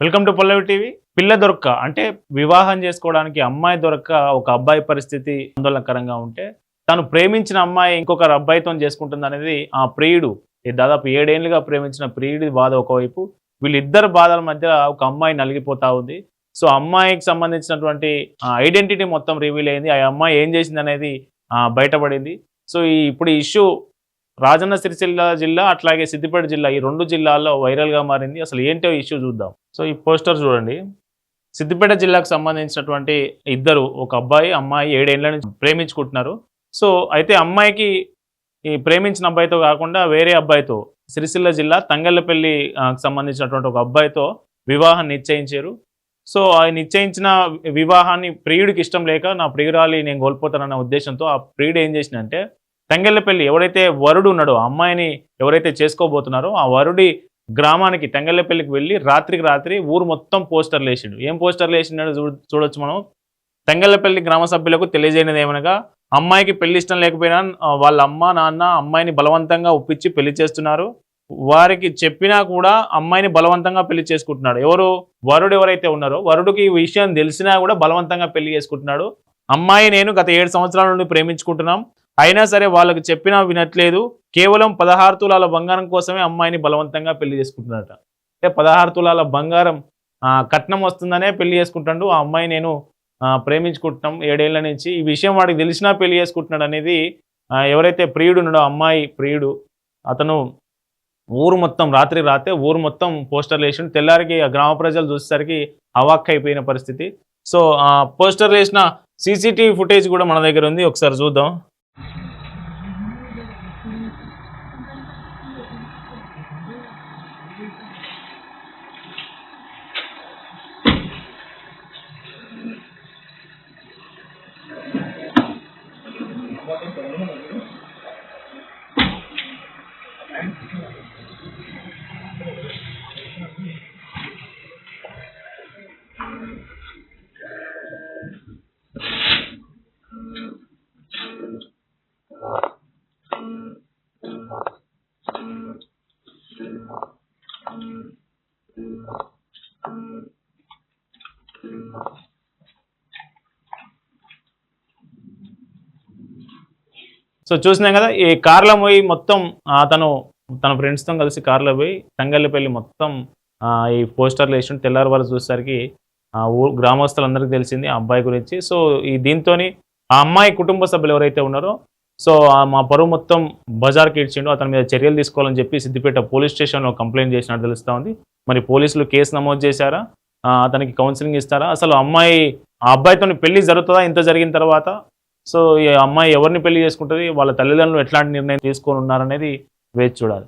Welcome to Pallavi TV. పిల్ల దొరక్క అంటే వివాహం చేసుకోవడానికి అమ్మాయి దొరక్క ఒక అబ్బాయి పరిస్థితి ఆందోళనకరంగా ఉంటే తను ప్రేమించిన అమ్మాయి ఇంకొకరు అబ్బాయితో చేసుకుంటుంది అనేది ఆ ప్రియుడు దాదాపు 7 ఏళ్లుగా ప్రేమించిన ప్రియుడి బాధ ఒకవైపు, వీళ్ళిద్దరు బాధల మధ్య ఒక అమ్మాయి నలిగిపోతా ఉంది. సో అమ్మాయికి సంబంధించినటువంటి ఐడెంటిటీ మొత్తం రివీల్ అయింది. ఆ అమ్మాయి ఏం చేసింది అనేది బయటపడింది. సో ఇప్పుడు ఈ ఇష్యూ రాజన్న సిరిసిల్ల జిల్లా అట్లాగే సిద్దిపేట జిల్లా ఈ 2 జిల్లాల్లో వైరల్గా మారింది. అసలు ఏంటో ఇష్యూ చూద్దాం. సో ఈ పోస్టర్ చూడండి. సిద్దిపేట జిల్లాకు సంబంధించినటువంటి ఇద్దరు, ఒక అబ్బాయి అమ్మాయి 7 ఏళ్ల నుంచి ప్రేమించుకుంటున్నారు. సో అయితే అమ్మాయికి ఈ ప్రేమించిన అబ్బాయితో కాకుండా వేరే అబ్బాయితో సిరిసిల్ల జిల్లా తంగళ్ళపల్లి సంబంధించినటువంటి ఒక అబ్బాయితో వివాహం నిశ్చయించారు. సో ఆ నిశ్చయించిన వివాహాన్ని ప్రియుడికి ఇష్టం లేక నా ప్రియురాలి నేను కోల్పోతానన్న ఉద్దేశంతో ఆ ప్రియుడు ఏం చేసిందంటే తంగళ్ళపల్లి ఎవరైతే వరుడు ఉన్నాడో అమ్మాయిని ఎవరైతే చేసుకోబోతున్నారో ఆ వరుడి గ్రామానికి తంగళ్ళపల్లికి వెళ్ళి రాత్రికి రాత్రి ఊరు మొత్తం పోస్టర్లు వేసిండు. ఏం పోస్టర్లు వేసిండో చూడొచ్చు మనం. తంగళ్ళపల్లి గ్రామ సభ్యులకు తెలియజేయనిది ఏమనగా అమ్మాయికి పెళ్లి ఇష్టం లేకపోయినా వాళ్ళ అమ్మ నాన్న అమ్మాయిని బలవంతంగా ఒప్పించి పెళ్లి చేస్తున్నారు. వారికి చెప్పినా కూడా అమ్మాయిని బలవంతంగా పెళ్లి చేసుకుంటున్నాడు. వరుడు ఎవరైతే ఉన్నారో వరుడికి ఈ విషయం తెలిసినా కూడా బలవంతంగా పెళ్లి చేసుకుంటున్నాడు. అమ్మాయి నేను గత 7 సంవత్సరాల నుండి ప్రేమించుకుంటున్నాం, అయినా సరే వాళ్ళకి చెప్పినా వినట్లేదు. కేవలం 16 తులాల బంగారం కోసమే అమ్మాయిని బలవంతంగా పెళ్లి చేసుకుంటున్నారట. అంటే 16 తులాల బంగారం కట్నం వస్తుందనే పెళ్లి చేసుకుంటాడు. ఆ అమ్మాయి నేను ప్రేమించుకుంటున్నాం 7 ఏళ్ల నుంచి, ఈ విషయం వాడికి తెలిసినా పెళ్లి చేసుకుంటున్నాడు అనేది ఎవరైతే ప్రియుడు ఉన్నాడో అమ్మాయి ప్రియుడు అతను ఊరు మొత్తం రాత్రే ఊరు మొత్తం పోస్టర్లు వేసి తెల్లారికి గ్రామ ప్రజలు చూసేసరికి అవాక్కైపోయిన పరిస్థితి. సో పోస్టర్లు వేసిన సీసీటీవీ ఫుటేజ్ కూడా మన దగ్గర ఉంది, ఒకసారి చూద్దాం. సో చూసినాం కదా, ఈ కార్లో పోయి మొత్తం అతను తన ఫ్రెండ్స్తో కలిసి కార్లో పోయి తంగళ్ళపల్లి మొత్తం ఈ పోస్టర్లు వేసి తెల్లారి వరకు చూసేసరికి గ్రామస్తులందరికీ తెలిసింది ఆ అబ్బాయి గురించి. సో దీంతో ఆ అమ్మాయి కుటుంబ సభ్యులు ఎవరైతే ఉన్నారో సో మా పరువు మొత్తం బజార్కి ఇచ్చిండు, అతని మీద చర్యలు తీసుకోవాలని చెప్పి సిద్దిపేట పోలీస్ స్టేషన్లో కంప్లైంట్ చేసినట్టు తెలుస్తూ ఉంది. మరి పోలీసులు కేసు నమోదు చేశారా, అతనికి కౌన్సిలింగ్ ఇస్తారా, అసలు ఆ అబ్బాయితో పెళ్లి జరుగుతుందా ఇంత జరిగిన తర్వాత? సో ఈ అమ్మాయి ఎవరిని పెళ్లి చేసుకుంటుంది, వాళ్ళ తల్లిదండ్రులు ఎట్లాంటి నిర్ణయం తీసుకొని ఉన్నారనేది వేచి చూడాలి.